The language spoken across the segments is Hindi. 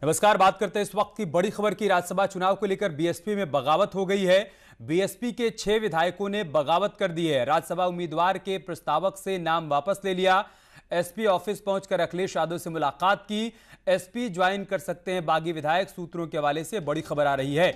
नमस्कार। बात करते हैं इस वक्त की बड़ी खबर की। राज्यसभा चुनाव को लेकर बीएसपी में बगावत हो गई है। बीएसपी के 6 विधायकों ने बगावत कर दी है। राज्यसभा उम्मीदवार के प्रस्तावक से नाम वापस ले लिया। एसपी ऑफिस पहुंचकर अखिलेश यादव से मुलाकात की। एसपी ज्वाइन कर सकते हैं बागी विधायक, सूत्रों के हवाले से बड़ी खबर आ रही है।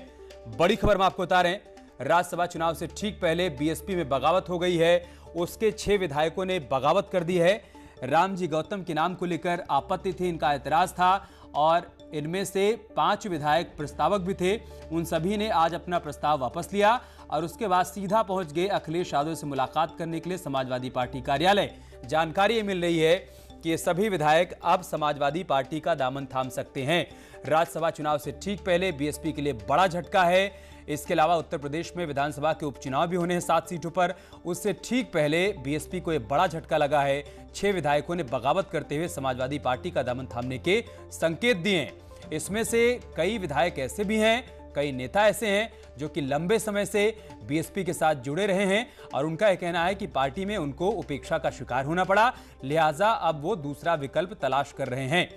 बड़ी खबर में आपको बता रहे हैं, राज्यसभा चुनाव से ठीक पहले बीएसपी में बगावत हो गई है। उसके 6 विधायकों ने बगावत कर दी है। रामजी गौतम के नाम को लेकर आपत्ति थी, इनका ऐतराज था और इनमें से 5 विधायक प्रस्तावक भी थे। उन सभी ने आज अपना प्रस्ताव वापस लिया और उसके बाद सीधा पहुंच गए अखिलेश यादव से मुलाकात करने के लिए समाजवादी पार्टी कार्यालय। जानकारी मिल रही है कि ये सभी विधायक अब समाजवादी पार्टी का दामन थाम सकते हैं। राज्यसभा चुनाव से ठीक पहले बीएसपी के लिए बड़ा झटका है। इसके अलावा उत्तर प्रदेश में विधानसभा के उपचुनाव भी होने हैं 7 सीटों पर। उससे ठीक पहले बीएसपी को यह बड़ा झटका लगा है। 6 विधायकों ने बगावत करते हुए समाजवादी पार्टी का दामन थामने के संकेत दिए हैं। इसमें से कई विधायक ऐसे भी हैं, कई नेता ऐसे हैं जो कि लंबे समय से बीएसपी के साथ जुड़े रहे हैं और उनका यह कहना है कि पार्टी में उनको उपेक्षा का शिकार होना पड़ा, लिहाजा अब वो दूसरा विकल्प तलाश कर रहे हैं।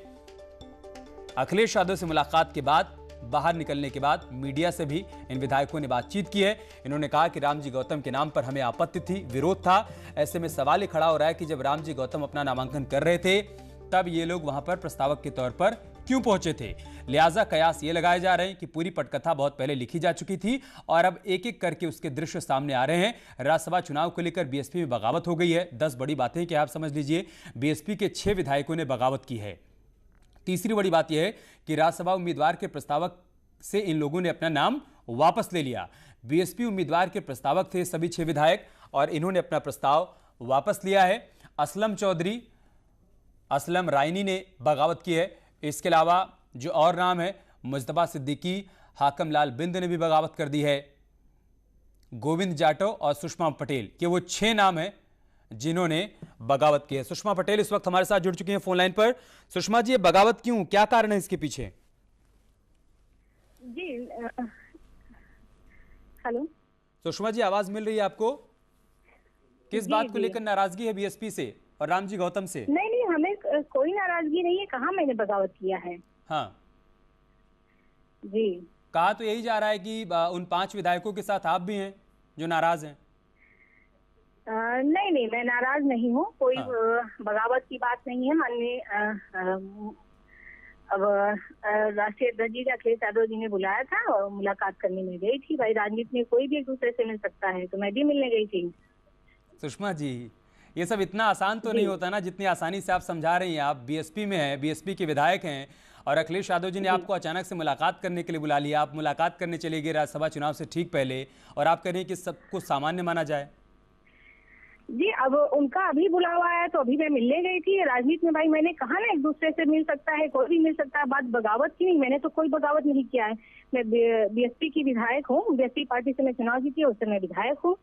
अखिलेश यादव से मुलाकात के बाद, बाहर निकलने के बाद मीडिया से भी इन विधायकों ने बातचीत की है। इन्होंने कहा कि रामजी गौतम के नाम पर हमें आपत्ति थी, विरोध था। ऐसे में सवाल ये खड़ा हो रहा है कि जब रामजी गौतम अपना नामांकन कर रहे थे तब ये लोग वहां पर प्रस्तावक के तौर पर क्यों पहुंचे थे। लिहाजा कयास ये लगाए जा रहे हैं कि पूरी पटकथा बहुत पहले लिखी जा चुकी थी और अब एक एक करके उसके दृश्य सामने आ रहे हैं। राज्यसभा चुनाव को लेकर बीएसपी में बगावत हो गई है। 10 बड़ी बातें कि आप समझ लीजिए, बीएसपी के 6 विधायकों ने बगावत की है। तीसरी बड़ी बात यह है कि राज्यसभा उम्मीदवार के प्रस्तावक से इन लोगों ने अपना नाम वापस ले लिया। बीएसपी उम्मीदवार के प्रस्तावक थे सभी 6 विधायक और इन्होंने अपना प्रस्ताव वापस लिया है। असलम चौधरी, असलम रायनी ने बगावत की है। इसके अलावा जो और नाम है, मुजतबा सिद्दीकी, हाकम लाल बिंद ने भी बगावत कर दी है। गोविंद जाटव और सुषमा पटेल, ये वो 6 नाम हैं जिन्होंने बगावत की है। सुषमा पटेल इस वक्त हमारे साथ जुड़ चुकी हैं फोन लाइन पर। सुषमा जी, ये बगावत क्यों, क्या कारण है इसके पीछे? जी हेलो सुषमा जी, आवाज मिल रही है आपको? किस बात को लेकर नाराजगी है बीएसपी से और रामजी गौतम से? नहीं, हमें कोई नाराजगी नहीं है। कहाँ मैंने बगावत किया है? हाँ जी, कहा तो यही जा रहा है कि उन 5 विधायकों के साथ आप भी हैं जो नाराज हैं। नहीं, मैं नाराज नहीं हूँ। कोई बगावत की बात नहीं है। माननीय अब राष्ट्रीय अध्यक्ष अखिलेश यादव जी ने बुलाया था और मुलाकात करने में गई थी। भाई, राजनीति में कोई भी एक दूसरे से मिल सकता है, तो मैं भी मिलने गई थी। सुषमा जी, ये सब इतना आसान तो नहीं होता ना जितनी आसानी से आप समझा रही हैं। आप बीएसपी में हैं, बीएसपी के विधायक हैं और अखिलेश यादव जी ने आपको अचानक से मुलाकात करने के लिए बुला लिया। आप मुलाकात करने चले गए राज्यसभा चुनाव से ठीक पहले और आप कह रहे हैं कि सब कुछ सामान्य माना जाए। जी, अब उनका अभी बुलावा आया तो अभी मैं मिलने गई थी। राजनीति में भाई मैंने कहा ना, एक दूसरे से मिल सकता है, कोई भी मिल सकता है। बात बगावत की नहीं, मैंने तो कोई बगावत नहीं किया है। मैं बीएसपी की विधायक हूँ। बीएसपी पार्टी से मैं चुनाव जीती है, उससे मैं विधायक हूँ।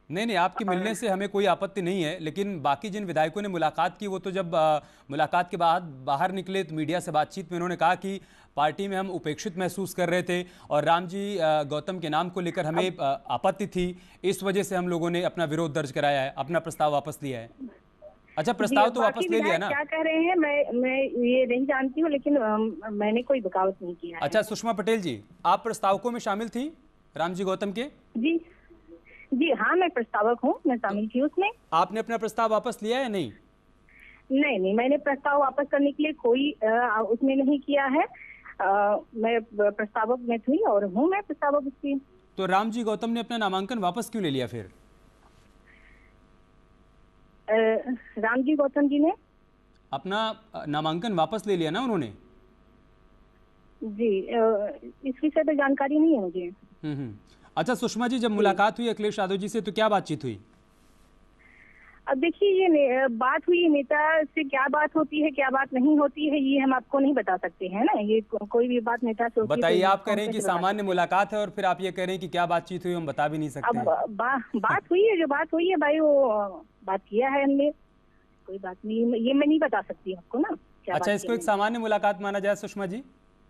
नहीं, आपकी मिलने से हमें कोई आपत्ति नहीं है, लेकिन बाकी जिन विधायकों ने मुलाकात की वो तो जब मुलाकात के बाद बाहर निकले तो मीडिया से बातचीत में उन्होंने कहा कि पार्टी में हम उपेक्षित महसूस कर रहे थे और रामजी गौतम के नाम को लेकर हमें आपत्ति थी, इस वजह से हम लोगों ने अपना विरोध दर्ज कराया है, अपना प्रस्ताव वापस लिया है। अच्छा, प्रस्ताव तो वापस ले लिया ना? क्या कह रहे हैं मैं ये नहीं जानती हूँ, लेकिन मैंने कोई बगावत नहीं किया है। अच्छा, सुषमा पटेल जी, आप प्रस्तावकों में शामिल थी रामजी गौतम के? जी हाँ, मैं प्रस्तावक हूँ, मैं शामिल थी उसमें। आपने अपना प्रस्ताव वापस लिया या नहीं? नहीं, मैंने प्रस्ताव वापस करने के लिए कोई उसमें नहीं किया है। मैं प्रस्तावक में थी और हूँ मैं प्रस्तावक उसकी। तो रामजी गौतम ने अपना नामांकन वापस क्यों ले लिया फिर? रामजी गौतम जी ने अपना नामांकन वापस ले लिया ना उन्होंने? जी, इस विषय पर जानकारी नहीं है मुझे। अच्छा सुषमा जी, जब मुलाकात हुई अखिलेश यादव जी से तो क्या बातचीत हुई? अब देखिए, ये बात हुई, नेता से क्या बात होती है क्या बात नहीं होती है ये हम आपको नहीं बता सकते हैं ना। ये कोई भी बात नेता से बताइए। आप कह रहे हैं कि सामान्य मुलाकात है और फिर आप ये कह रहे हैं कि क्या बातचीत हुई हम बता भी नहीं सकते। अब बात हुई है, जो बात हुई है भाई वो बात किया है हमने। कोई बात नहीं, ये मैं नहीं बता सकती आपको ना। अच्छा, इसको एक सामान्य मुलाकात माना जाए सुषमा जी?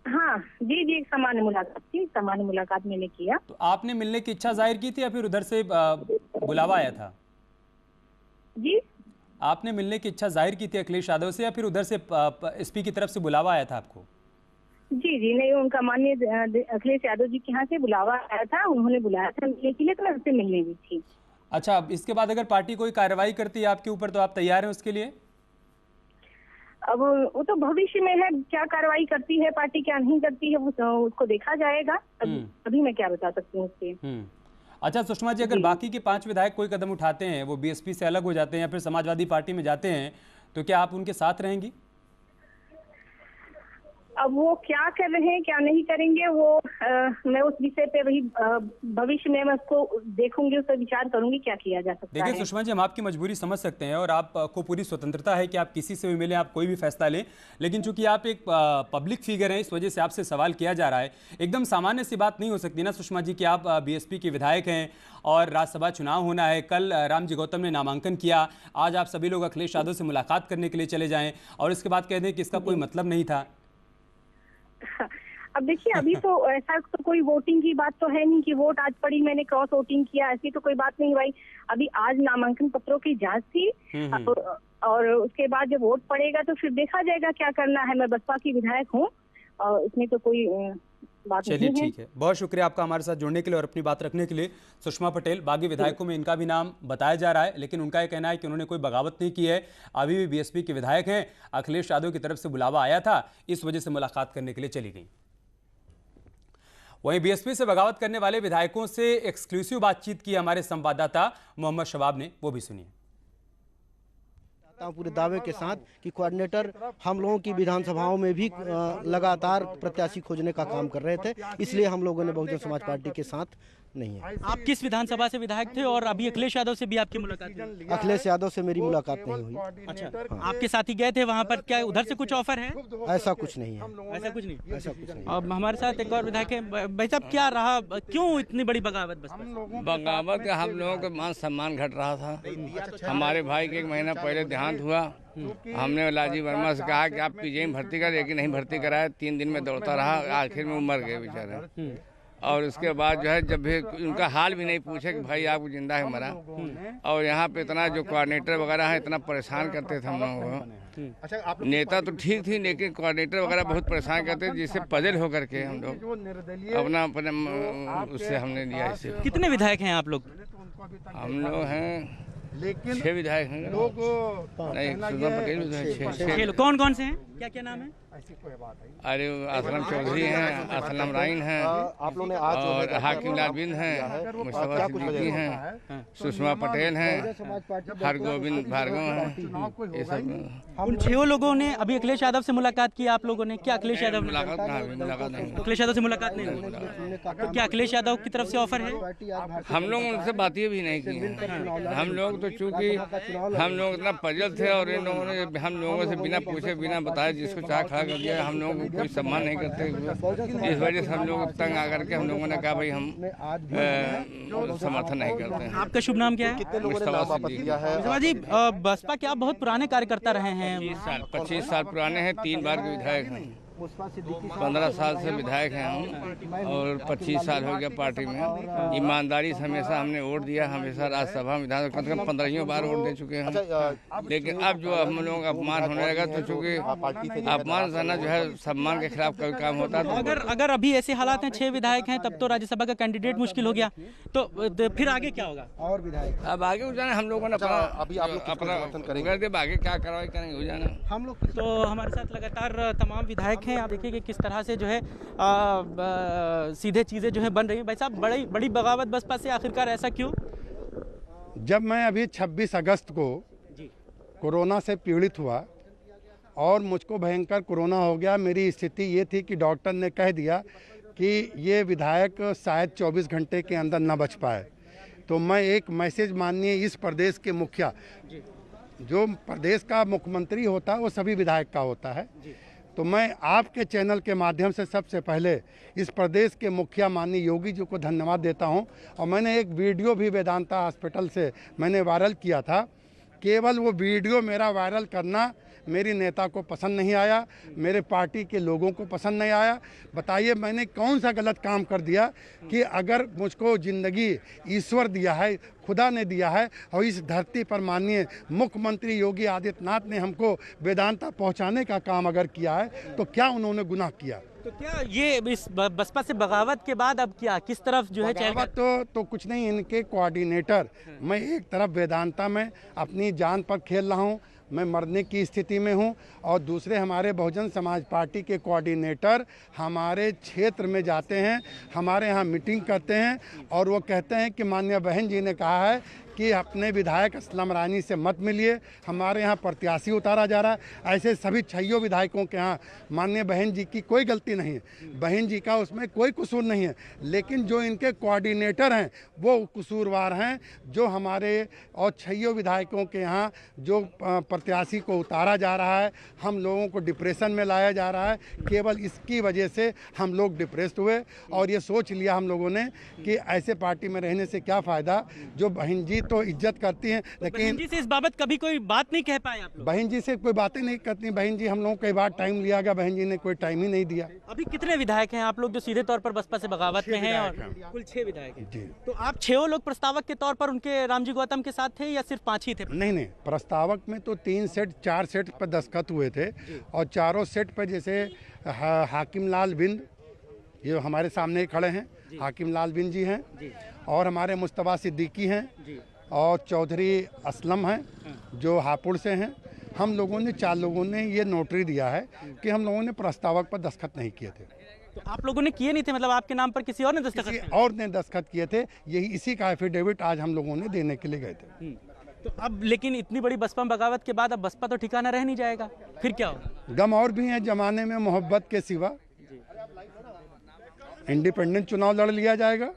हाँ जी, एक सामान्य मुलाकात थी, सामान्य मुलाकात मैंने किया। तो आपने मिलने की इच्छा जाहिर की थी या फिर उधर से बुलावा आया था? जी, आपने मिलने की इच्छा जाहिर की थी अखिलेश यादव से, या फिर उधर से एसपी की तरफ से बुलावा आया था आपको? जी जी नहीं, उनका माननीय अखिलेश यादव जी के यहाँ से बुलावा आया था, उन्होंने बुलाया था मिलने के लिए, तो मैं उससे मिलने भी थी। अच्छा, अब इसके बाद अगर पार्टी कोई कार्रवाई करती है आपके ऊपर तो आप तैयार हैं उसके लिए? अब वो तो भविष्य में है, क्या कार्रवाई करती है पार्टी क्या नहीं करती है वो उसको देखा जाएगा। अभी मैं क्या बता सकती हूँ उससे। अच्छा सुषमा जी, अगर बाकी के 5 विधायक कोई कदम उठाते हैं, वो बीएसपी से अलग हो जाते हैं या फिर समाजवादी पार्टी में जाते हैं, तो क्या आप उनके साथ रहेंगी? अब वो क्या कर रहे हैं क्या नहीं करेंगे वो मैं उस विषय पे वही भविष्य में मैं उसको देखूंगी, उस पर विचार करूंगी क्या किया जा सकता है। देखिए सुषमा जी, हम आपकी मजबूरी समझ सकते हैं और आपको पूरी स्वतंत्रता है कि आप किसी से भी मिलें, आप कोई भी फैसला लें, लेकिन चूंकि आप एक पब्लिक फिगर हैं, इस वजह से आपसे सवाल किया जा रहा है। एकदम सामान्य सी बात नहीं हो सकती ना सुषमा जी कि आप बीएसपी के विधायक हैं और राज्यसभा चुनाव होना है, कल रामजी गौतम ने नामांकन किया, आज आप सभी लोग अखिलेश यादव से मुलाकात करने के लिए चले जाएं और इसके बाद कह दें कि इसका कोई मतलब नहीं था। अब देखिए, अभी तो ऐसा तो कोई वोटिंग की बात तो है नहीं कि वोट आज पड़ी मैंने क्रॉस वोटिंग किया, ऐसी तो कोई बात नहीं भाई। अभी आज नामांकन पत्रों की जांच थी और उसके बाद जब वोट पड़ेगा तो फिर देखा जाएगा क्या करना है। मैं बसपा की विधायक हूँ और इसमें तो कोई बात नहीं है। चलिए ठीक है, बहुत शुक्रिया आपका हमारे साथ जुड़ने के लिए और अपनी बात रखने के लिए। सुषमा पटेल, बागी विधायकों में इनका भी नाम बताया जा रहा है, लेकिन उनका यह कहना है कि उन्होंने कोई बगावत नहीं की है, अभी भी बीएसपी के विधायक हैं। अखिलेश यादव की तरफ से बुलावा आया था, इस वजह से मुलाकात करने के लिए चली गई। वहीं बीएसपी से बगावत करने वाले विधायकों से एक्सक्लूसिव बातचीत की हमारे संवाददाता मोहम्मद शबाब ने, वो भी सुनिए। पूरे दावे के साथ कि कोऑर्डिनेटर हम लोगों की विधानसभाओं में भी लगातार प्रत्याशी खोजने का काम कर रहे थे, इसलिए हम लोगों ने बहुजन समाज पार्टी के साथ नहीं है। आप किस विधानसभा से विधायक थे और अभी अखिलेश यादव से भी आपकी मुलाकात हुई? अखिलेश यादव से मेरी मुलाकात नहीं हुई। अच्छा, आपके साथी गए थे वहाँ पर, क्या उधर से कुछ ऑफर है? ऐसा कुछ नहीं है। ऐसा कुछ नहीं, ऐसा कुछ नहीं। अब हमारे साथ एक और विधायक है। भाई साहब, क्या रहा, क्यों इतनी बड़ी बगावत? बस बगावत हम लोगों का मान सम्मान घट रहा था। हमारे भाई के 1 महीना पहले देहांत हुआ, हमने राजीव वर्मा से कहा कि आप पीजीआई में भर्ती कर, लेकिन नहीं भर्ती कराया। 3 दिन में दौड़ता रहा, आखिर में वो मर गए बेचारे। और उसके बाद जो है जब भी उनका हाल भी नहीं पूछे कि भाई आप जिंदा है मरा। और यहाँ पे इतना जो कोऑर्डिनेटर वगैरह है इतना परेशान करते थे हम लोगों को। नेता तो ठीक थी, लेकिन कोऑर्डिनेटर वगैरह बहुत परेशान करते थे, जिससे पजल होकर के हम लोग अपना उससे हमने लिया। इसे कितने विधायक हैं आप लोग? हम लोग हैं 6 विधायक हैं। नहीं, सुषमा पटेल भी तो है। 6 कौन कौन से हैं, क्या क्या नाम है? अरे असलम चौधरी हैं, असलम राइन हैं, और हाकिम लाल बिंद हैं, मुस्तफा सिद्दीकी हैं, सुषमा पटेल हैं, हरगोविंद भार्गव हैं। ये सब उन 6 लोगों ने अभी अखिलेश यादव से मुलाकात की आप लोगों ने? क्या अखिलेश यादव मुलाकात नहीं, अखिलेश यादव से मुलाकात नहीं हुई? तो क्या अखिलेश यादव की तरफ से ऑफर है? हम लोग उनसे बातें भी नहीं की हैं। हम लोग तो चूंकि हम लोग इतना पजल थे और इन लोगों ने हम लोगों से बिना पूछे बिना बताए जिसको चाह खड़ा कर दिया। हम लोगों को कोई सम्मान नहीं करते, इस वजह से हम लोग तंग आकर के हम लोगों ने कहा भाई हम समर्थन नहीं करते हैं। आपका शुभ नाम क्या है? मुस्तफा सिद्दीकी जी, बसपा के आप बहुत पुराने कार्यकर्ता रहे हैं। 25 साल पुराने हैं, 3 बार के विधायक हैं। 15 साल से विधायक हैं हम, और 25 साल हो गया पार्टी में। ईमानदारी से हमेशा हमने वोट दिया, हमेशा राज्यसभा विधान कम से कम 15 बार वोट दे चुके हैं। लेकिन अब जो हम लोग अपमान होने लगा, तो चूंकि अपमान करना जो है सम्मान के खिलाफ कोई काम होता है। अगर अभी ऐसे हालात हैं, 6 विधायक हैं, तब तो राज्यसभा का कैंडिडेट मुश्किल हो गया, तो फिर आगे क्या होगा? और विधायक अब आगे हो जाना हम लोगों ने अपना आगे क्या कार्रवाई करेंगे हो जाना हम लोग। तो हमारे साथ लगातार तमाम विधायक हैं। आप देखिए कि किस तरह से जो है सीधे चीज़ें जो है बन रही हैं। भाई साहब, बड़ी बगावत बसपा से, आखिरकार ऐसा क्यों? जब मैं अभी 26 अगस्त को कोरोना से पीड़ित हुआ और मुझको भयंकर कोरोना हो गया, मेरी स्थिति ये थी कि डॉक्टर ने कह दिया कि ये विधायक शायद 24 घंटे के अंदर न बच पाए, तो मैं एक मैसेज माननीय इस प्रदेश के मुखिया, जो प्रदेश का मुख्यमंत्री होता है वो सभी विधायक का होता है, तो मैं आपके चैनल के माध्यम से सबसे पहले इस प्रदेश के मुखिया माननीय योगी जी को धन्यवाद देता हूं। और मैंने एक वीडियो भी वेदांता हॉस्पिटल से मैंने वायरल किया था। केवल वो वीडियो मेरा वायरल करना मेरी नेता को पसंद नहीं आया, मेरे पार्टी के लोगों को पसंद नहीं आया। बताइए मैंने कौन सा गलत काम कर दिया कि अगर मुझको ज़िंदगी ईश्वर दिया है, खुदा ने दिया है, और इस धरती पर माननीय मुख्यमंत्री योगी आदित्यनाथ ने हमको वेदांता पहुंचाने का काम अगर किया है तो क्या उन्होंने गुनाह किया? तो क्या ये इस बसपा से बगावत के बाद अब क्या किस तरफ जो है बगावत तो कुछ नहीं, इनके कोऑर्डिनेटर, मैं एक तरफ वेदांता में अपनी जान पर खेल रहा हूँ, मैं मरने की स्थिति में हूँ, और दूसरे हमारे बहुजन समाज पार्टी के कोऑर्डिनेटर हमारे क्षेत्र में जाते हैं, हमारे यहाँ मीटिंग करते हैं, और वो कहते हैं कि माननीय बहन जी ने कहा है कि अपने विधायक असलम रानी से मत मिलिए, हमारे यहाँ प्रत्याशी उतारा जा रहा है। ऐसे सभी 6 विधायकों के यहाँ माननीय बहन जी की कोई गलती नहीं है, बहन जी का उसमें कोई कसूर नहीं है, लेकिन जो इनके कोऑर्डिनेटर हैं वो कसूरवार हैं, जो हमारे और 6 विधायकों के यहाँ जो प्रत्याशी को उतारा जा रहा है, हम लोगों को डिप्रेशन में लाया जा रहा है। केवल इसकी वजह से हम लोग डिप्रेस्ड हुए और ये सोच लिया हम लोगों ने कि ऐसे पार्टी में रहने से क्या फ़ायदा। जो बहन जी तो इज्जत करती हैं, लेकिन बहन जी से इस बाबत कभी कोई बात नहीं कह पाए आप लोग? बहन जी से कोई बातें नहीं करती। बहन जी, हम लोगों को कई बार टाइम लिया गया, बहन जी ने कोई टाइम ही नहीं दिया। अभी कितने विधायक हैं आप लोग जो सीधे तौर पर बसपा से बगावत में हैं? और कुल 6 विधायक हैं। तो आप 6 लोग प्रस्तावक के तौर पर उनके रामजी गौतम के साथ थे या सिर्फ 5 ही थे? नहीं, प्रस्तावक में तो 3 सेट 4 सेट पर दस्तखत हुए थे, और चारों सेट पर जैसे हाकिम लाल बिंद, ये हमारे सामने खड़े हैं, हाकिम लाल बिंद जी हैं, और हमारे मुस्तफा सिद्दीकी हैं, और चौधरी असलम हैं जो हापुड़ से हैं। हम लोगों ने 4 लोगों ने ये नोटरी दिया है कि हम लोगों ने प्रस्तावक पर दस्तखत नहीं किए थे। तो आप लोगों ने किए नहीं थे, मतलब आपके नाम पर किसी और ने दस्तखत? किसी और ने दस्तखत किए थे। यही इसी का एफिडेविट आज हम लोगों ने देने के लिए गए थे। तो अब लेकिन इतनी बड़ी बसपा बगावत के बाद अब बसपा तो ठिकाना रह नहीं जाएगा, फिर क्या होगा? गम और भी है जमाने में मोहब्बत के सिवा। इंडिपेंडेंट चुनाव लड़ लिया जाएगा।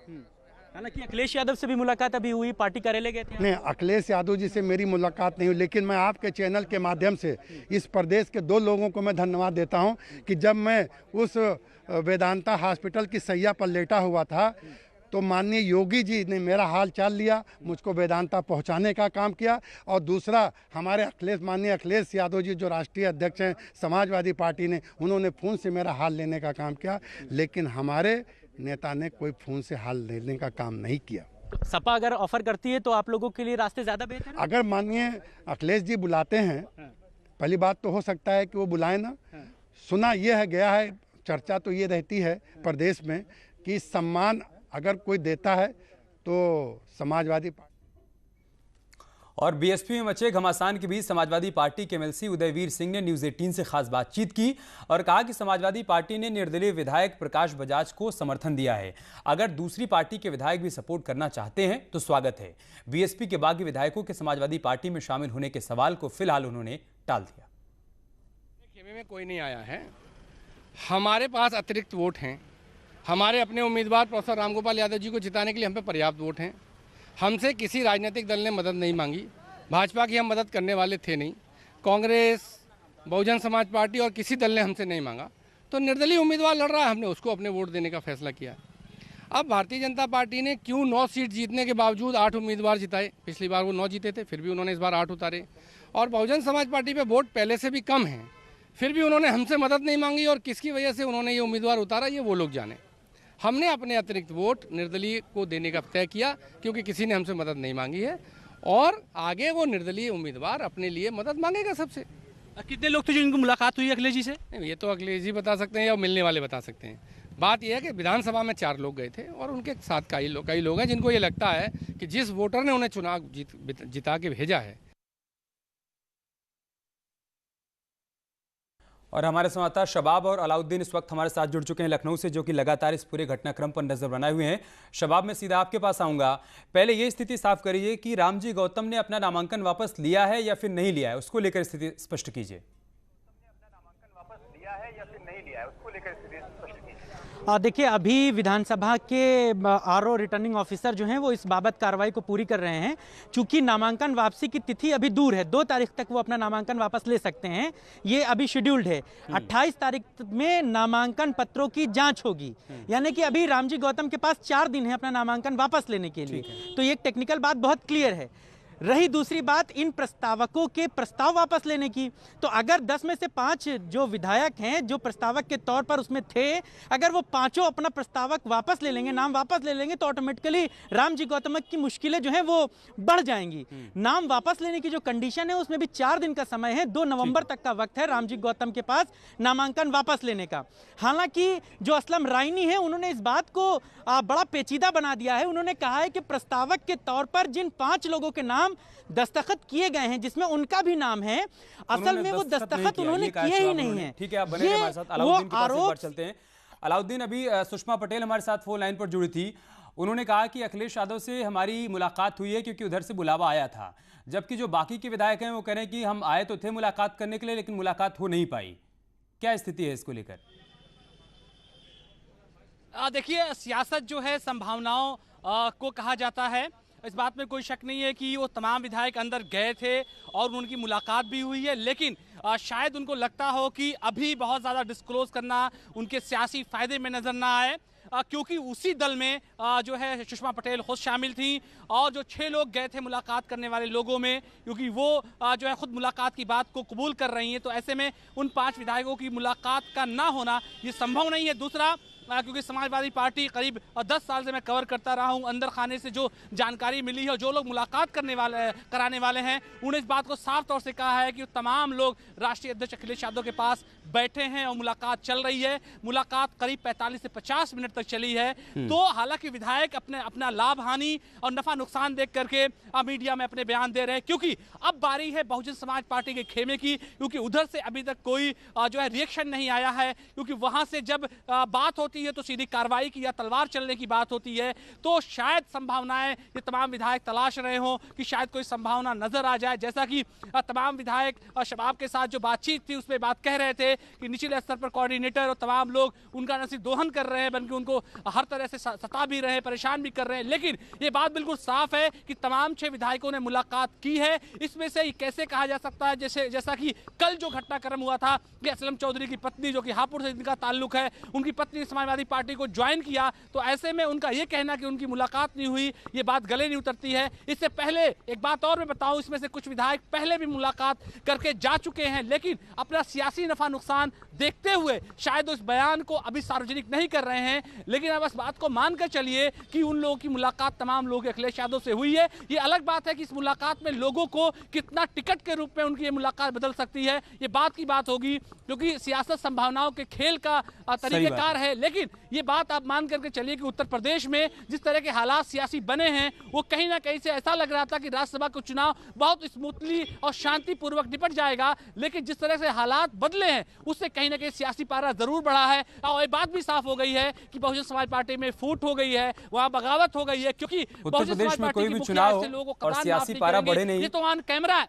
हालांकि अखिलेश यादव से भी मुलाकात अभी हुई, पार्टी कार्यालय गए थे। नहीं, अखिलेश यादव जी से मेरी मुलाकात नहीं हुई, लेकिन मैं आपके चैनल के माध्यम से इस प्रदेश के 2 लोगों को मैं धन्यवाद देता हूं कि जब मैं उस वेदांता हॉस्पिटल की सैया पर लेटा हुआ था तो माननीय योगी जी ने मेरा हाल चाल लिया, मुझको वेदांता पहुंचाने का काम किया। और दूसरा हमारे माननीय अखिलेश यादव जी जो राष्ट्रीय अध्यक्ष हैं समाजवादी पार्टी ने, उन्होंने फ़ोन से मेरा हाल लेने का काम किया, लेकिन हमारे नेता ने कोई फ़ोन से हाल लेने का काम नहीं किया। सपा अगर ऑफर करती है तो आप लोगों के लिए रास्ते ज़्यादा बेहतर हैं? अगर माननीय अखिलेश जी बुलाते हैं, पहली बात तो हो सकता है कि वो बुलाएं ना। सुना यह है, गया है, चर्चा तो ये रहती है प्रदेश में कि सम्मान अगर कोई देता है तो समाजवादी पार्टी। और बीएसपी में मचे घमासान के बीच समाजवादी पार्टी के एमएलसी उदयवीर सिंह ने न्यूज़ 18 से खास बातचीत की और कहा कि समाजवादी पार्टी ने निर्दलीय विधायक प्रकाश बजाज को समर्थन दिया है। अगर दूसरी पार्टी के विधायक भी सपोर्ट करना चाहते हैं तो स्वागत है। बीएसपी के बागी विधायकों के समाजवादी पार्टी में शामिल होने के सवाल को फिलहाल उन्होंने टाल दिया। खेमे में कोई नहीं आया है, हमारे पास अतिरिक्त वोट हैं। हमारे अपने उम्मीदवार प्रोफेसर रामगोपाल यादव जी को जिताने के लिए हम पे पर्याप्त वोट हैं। हमसे किसी राजनीतिक दल ने मदद नहीं मांगी, भाजपा की हम मदद करने वाले थे नहीं, कांग्रेस, बहुजन समाज पार्टी और किसी दल ने हमसे नहीं मांगा। तो निर्दलीय उम्मीदवार लड़ रहा है, हमने उसको अपने वोट देने का फैसला किया। अब भारतीय जनता पार्टी ने क्यों 9 सीट जीतने के बावजूद 8 उम्मीदवार जिताए? पिछली बार वो 9 जीते थे, फिर भी उन्होंने इस बार 8 उतारे। और बहुजन समाज पार्टी पे वोट पहले से भी कम हैं, फिर भी उन्होंने हमसे मदद नहीं मांगी, और किसकी वजह से उन्होंने ये उम्मीदवार उतारा ये वो लोग जाने। हमने अपने अतिरिक्त वोट निर्दलीय को देने का तय किया क्योंकि किसी ने हमसे मदद नहीं मांगी है, और आगे वो निर्दलीय उम्मीदवार अपने लिए मदद मांगेगा सबसे। कितने लोग थे जो इनकी मुलाकात हुई अखिलेश जी से? ये तो अखिलेश जी बता सकते हैं या मिलने वाले बता सकते हैं। बात यह है कि विधानसभा में 4 लोग गए थे और उनके साथ कई लोग हैं जिनको ये लगता है कि जिस वोटर ने उन्हें चुनाव जिता के भेजा है। और हमारे संवाददाता शबाब और अलाउद्दीन इस वक्त हमारे साथ जुड़ चुके हैं लखनऊ से, जो कि लगातार इस पूरे घटनाक्रम पर नजर बनाए हुए हैं। शबाब, मैं सीधा आपके पास आऊंगा। पहले ये स्थिति साफ करिए कि रामजी गौतम ने अपना नामांकन वापस लिया है या फिर नहीं लिया है, उसको लेकर स्थिति स्पष्ट कीजिए। देखिए, अभी विधानसभा के आरओ रिटर्निंग ऑफिसर जो हैं वो इस बाबत कार्रवाई को पूरी कर रहे हैं। चूंकि नामांकन वापसी की तिथि अभी दूर है, 2 तारीख तक वो अपना नामांकन वापस ले सकते हैं, ये अभी शेड्यूल्ड है। 28 तारीख में नामांकन पत्रों की जांच होगी, यानी कि अभी रामजी गौतम के पास 4 दिन है अपना नामांकन वापस लेने के लिए। तो ये एक टेक्निकल बात बहुत क्लियर है। रही दूसरी बात इन प्रस्तावकों के प्रस्ताव वापस लेने की, तो अगर 10 में से 5 जो विधायक हैं जो प्रस्तावक के तौर पर उसमें थे, अगर वो पांचों अपना प्रस्तावक वापस ले लेंगे, नाम वापस ले लेंगे, तो ऑटोमेटिकली रामजी गौतम की मुश्किलें जो हैं वो बढ़ जाएंगी। नाम वापस लेने की जो कंडीशन है उसमें भी 4 दिन का समय है, 2 नवंबर तक का वक्त है रामजी गौतम के पास नामांकन वापस लेने का। हालांकि जो असलम रायनी है उन्होंने इस बात को बड़ा पेचीदा बना दिया है। उन्होंने कहा है कि प्रस्तावक के तौर पर जिन 5 लोगों के नाम दस्तखत किए गए हैं, जिसमें उनका भी नाम है, असल में वो दस्तखत उन्होंने किए ही नहीं है। ठीक है, आप बने हमारे साथ। अलाउद्दीन के पास एक बार चलते हैं। अलाउद्दीन, अभी सुषमा पटेल हमारे साथ फोन लाइन पर जुड़ी थी। उन्होंने कहा कि अखिलेश यादव से हमारी मुलाकात हुई है क्योंकि उधर से बुलावा आया था, जबकि जो बाकी के विधायक हैं वो कह रहे हैं कि हम आए तो थे मुलाकात करने के लिए, लेकिन मुलाकात हो नहीं पाई। क्या स्थिति है इसको लेकर? देखिए, सियासत जो है संभावनाओं को कहा जाता है। इस बात में कोई शक नहीं है कि वो तमाम विधायक अंदर गए थे और उनकी मुलाकात भी हुई है, लेकिन शायद उनको लगता हो कि अभी बहुत ज़्यादा डिस्क्लोज करना उनके सियासी फायदे में नज़र ना आए, क्योंकि उसी दल में जो है सुषमा पटेल खुद शामिल थी और जो 6 लोग गए थे मुलाकात करने वाले लोगों में, क्योंकि वो जो है खुद मुलाकात की बात को कबूल कर रही हैं, तो ऐसे में उन 5 विधायकों की मुलाकात का ना होना ये संभव नहीं है। दूसरा, क्योंकि समाजवादी पार्टी करीब 10 साल से मैं कवर करता रहा हूं, अंदर खाने से जो जानकारी मिली है और जो लोग मुलाकात कराने वाले हैं उन्हें इस बात को साफ तौर से कहा है कि तमाम लोग राष्ट्रीय अध्यक्ष अखिलेश यादव के पास बैठे हैं और मुलाकात चल रही है। मुलाकात करीब 45 से 50 मिनट तक चली है। तो हालांकि विधायक अपना लाभ हानि और नफा नुकसान देख करके मीडिया में अपने बयान दे रहे हैं, क्योंकि अब बारी है बहुजन समाज पार्टी के खेमे की, क्योंकि उधर से अभी तक कोई जो है रिएक्शन नहीं आया है। क्योंकि वहां से जब बात होती है तो सीधी कार्रवाई की या तलवार चलने की बात होती है, तो शायद संभावनाएं ये तमाम विधायक तलाश रहे हों कि शायद कोई संभावना नजर आ जाए। जैसा कि तमाम विधायक शबाब के साथ जो बातचीत थी उसमें बात कह रहे थे कि निचले स्तर पर कोऑर्डिनेटर और तमाम लोग उनका न सिर्फ दोहन कर रहे हैं बल्कि उनको हर तरह से सता भी रहे हैं, परेशान भी कर रहे हैं। लेकिन ये बात बिल्कुल साफ है कि तमाम 6 विधायकों ने मुलाकात की है। इसमें से कैसे कहा जा सकता है, जैसा कि कल जो घटनाक्रम हुआ था कि असलम चौधरी की पत्नी, जो कि हापुड़ से इनका ताल्लुक है, उनकी पत्नी समाजवादी पार्टी को ज्वाइन किया, तो ऐसे में उनका यह कहना कि उनकी मुलाकात नहीं हुई, ये बात गले नहीं उतरती है। इससे पहले एक बात और मैं बताऊं, इसमें से कुछ विधायक पहले भी मुलाकात करके जा चुके हैं, लेकिन अपना सियासी नफा नुकसान देखते हुए शायद उस बयान को अभी सार्वजनिक नहीं कर रहे हैं। लेकिन अब इस बात को मानकर चलिए कि उन लोगों की मुलाकात तमाम लोग अखिलेश यादव से हुई है। ये अलग बात है कि इस मुलाकात में लोगों को कितना टिकट के रूप में उनकी ये मुलाकात बदल सकती है, ये बात की बात होगी, क्योंकि सियासत संभावनाओं के खेल का तरीकेकार है। लेकिन ये बात आप मान करके चलिए कि उत्तर प्रदेश में जिस तरह के हालात सियासी बने हैं, वो कहीं ना कहीं से ऐसा लग रहा था कि राज्यसभा का चुनाव बहुत स्मूथली और शांतिपूर्वक निपट जाएगा, लेकिन जिस तरह से हालात बदले हैं उससे कहीं ना कहीं सियासी पारा जरूर बढ़ा है। और ये बात भी साफ हो गई है कि बहुजन समाज पार्टी में फूट हो गई है, वहां बगावत हो गई है, क्योंकि उत्तर प्रदेश में कोई भी चुनाव और सियासी पारा बढ़े नहीं, ये तो ऑन कैमरा है।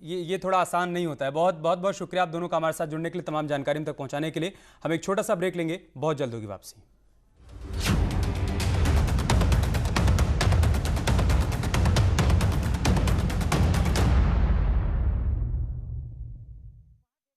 ये थोड़ा आसान नहीं होता है। बहुत शुक्रिया आप दोनों का हमारे साथ जुड़ने के लिए, तमाम जानकारी हम तक पहुंचाने के लिए। हम एक छोटा सा ब्रेक लेंगे, बहुत जल्द होगी वापसी।